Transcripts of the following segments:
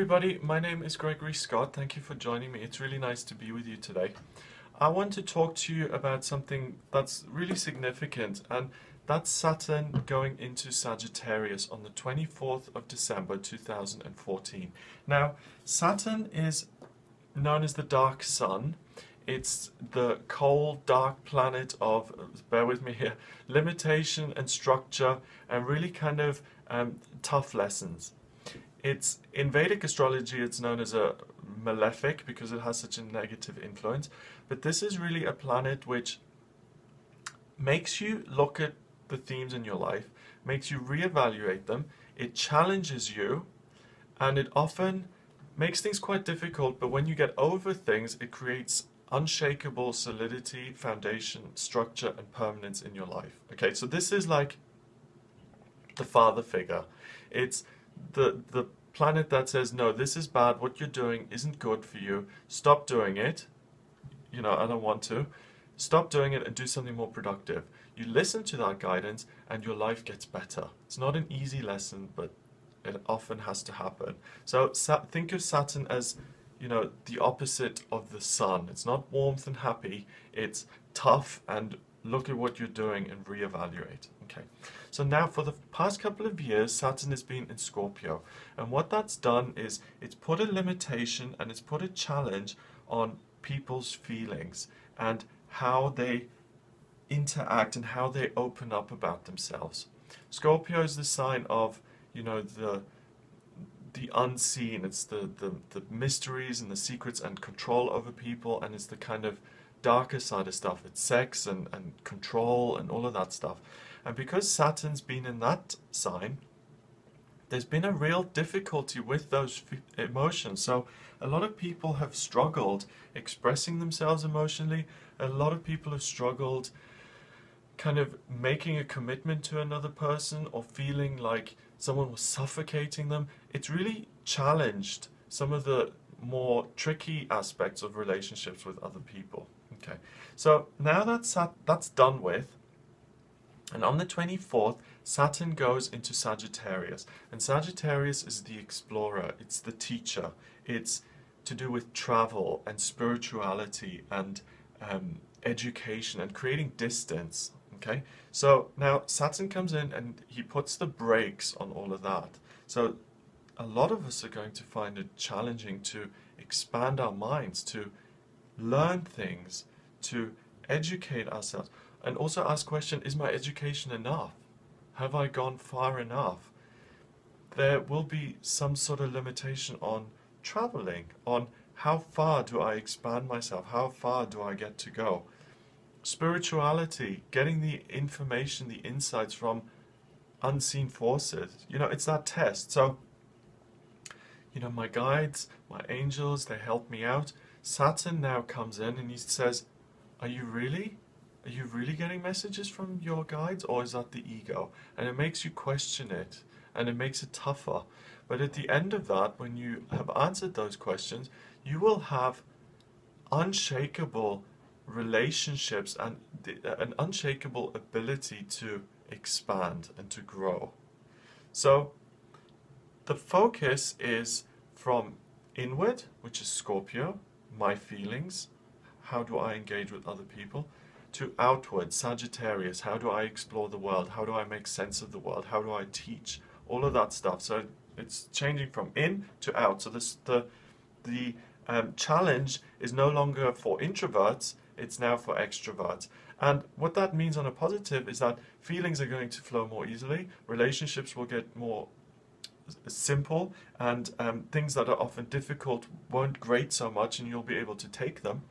everybody, my name is Gregory Scott. Thank you for joining me. It's really nice to be with you today. I want to talk to you about something that's really significant, and that's Saturn going into Sagittarius on the 24th of December 2014. Now, Saturn is known as the dark sun. It's the cold, dark planet of, bear with me here, limitation and structure and really kind of tough lessons. It's in Vedic astrology, it's known as a malefic because it has such a negative influence. But this is really a planet which makes you look at the themes in your life, makes you reevaluate them, it challenges you, and it often makes things quite difficult, but when you get over things, it creates unshakable solidity, foundation, structure, and permanence in your life. Okay, so this is like the father figure. It's the planet that says, no, this is bad, what you're doing isn't good for you, stop doing it, I don't want to, stop doing it and do something more productive. You listen to that guidance and your life gets better. It's not an easy lesson, but it often has to happen. So think of Saturn as, the opposite of the sun. It's not warmth and happy, it's tough and look at what you're doing and reevaluate. Okay, so now for the past couple of years, Saturn has been in Scorpio, and what that's done is it's put a limitation and it's put a challenge on people's feelings and how they interact and how they open up about themselves. Scorpio is the sign of, the unseen. It's the mysteries and the secrets and control over people, and it's the kind of darker side of stuff. It's sex and control and all of that stuff. And because Saturn's been in that sign, there's been a real difficulty with those emotions. So a lot of people have struggled expressing themselves emotionally. A lot of people have struggled kind of making a commitment to another person or feeling like someone was suffocating them. It's really challenged some of the more tricky aspects of relationships with other people. Okay, so now that's done with, and on the 24th, Saturn goes into Sagittarius, and Sagittarius is the explorer, it's the teacher, it's to do with travel and spirituality and education and creating distance. Okay, so now Saturn comes in and he puts the brakes on all of that. So a lot of us are going to find it challenging to expand our minds, to learn things, to educate ourselves, and also ask question, is my education enough? Have I gone far enough? There will be some sort of limitation on traveling, on how far do I expand myself, how far do I get to go? Spirituality, getting the information, the insights from unseen forces. It's that test. So, my guides, my angels, they help me out. Saturn now comes in and he says, Are you really getting messages from your guides, or is that the ego? And it makes you question it, and it makes it tougher. But at the end of that, when you have answered those questions, you will have unshakable relationships and an unshakable ability to expand and to grow. So the focus is from inward, which is Scorpio, my feelings, how do I engage with other people, to outward, Sagittarius, how do I explore the world, how do I make sense of the world, how do I teach, all of that stuff. So it's changing from in to out. So the challenge is no longer for introverts, it's now for extroverts. And what that means on a positive is that feelings are going to flow more easily, relationships will get more simple, and things that are often difficult won't grate so much and you'll be able to take them.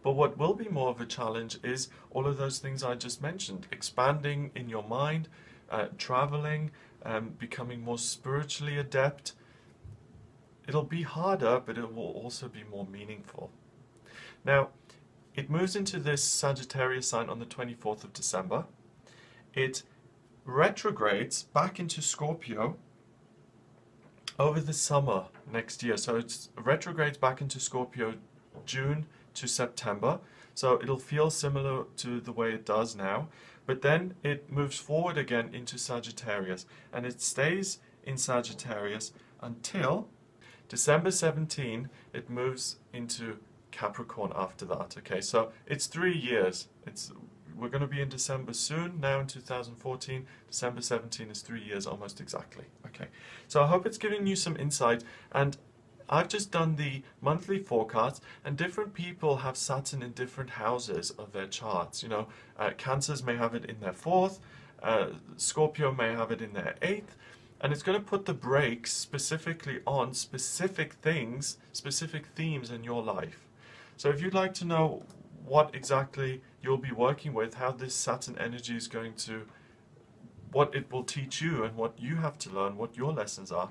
But what will be more of a challenge is all of those things I just mentioned, expanding in your mind, traveling, becoming more spiritually adept. It'll be harder, but it will also be more meaningful. Now, it moves into this Sagittarius sign on the 24th of December. It retrogrades back into Scorpio over the summer next year. So it retrogrades back into Scorpio June to September. So it'll feel similar to the way it does now. But then it moves forward again into Sagittarius. And it stays in Sagittarius until December 17, it moves into Capricorn after that. Okay, so it's 3 years. We're going to be in December soon, now in 2014. December 17 is 3 years almost exactly. Okay, so I hope it's giving you some insight. And I've just done the monthly forecast, and different people have Saturn in different houses of their charts. You know, Cancers may have it in their 4th, Scorpio may have it in their 8th, and it's going to put the brakes specifically on specific things, specific themes in your life. So if you'd like to know what exactly you'll be working with, how this Saturn energy is going to, what it will teach you and what you have to learn, what your lessons are,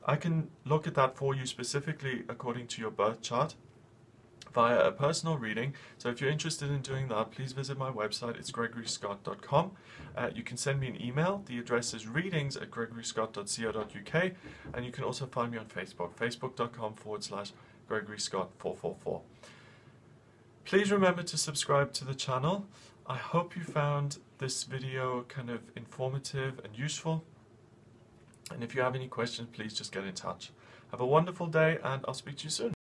I can look at that for you specifically according to your birth chart via a personal reading. So if you're interested in doing that, please visit my website. It's gregoryscott.com. You can send me an email. The address is readings@gregoryscott.co.uk, and you can also find me on Facebook, facebook.com/GregoryScott444. Please remember to subscribe to the channel. I hope you found this video kind of informative and useful. And if you have any questions, please just get in touch. Have a wonderful day, and I'll speak to you soon.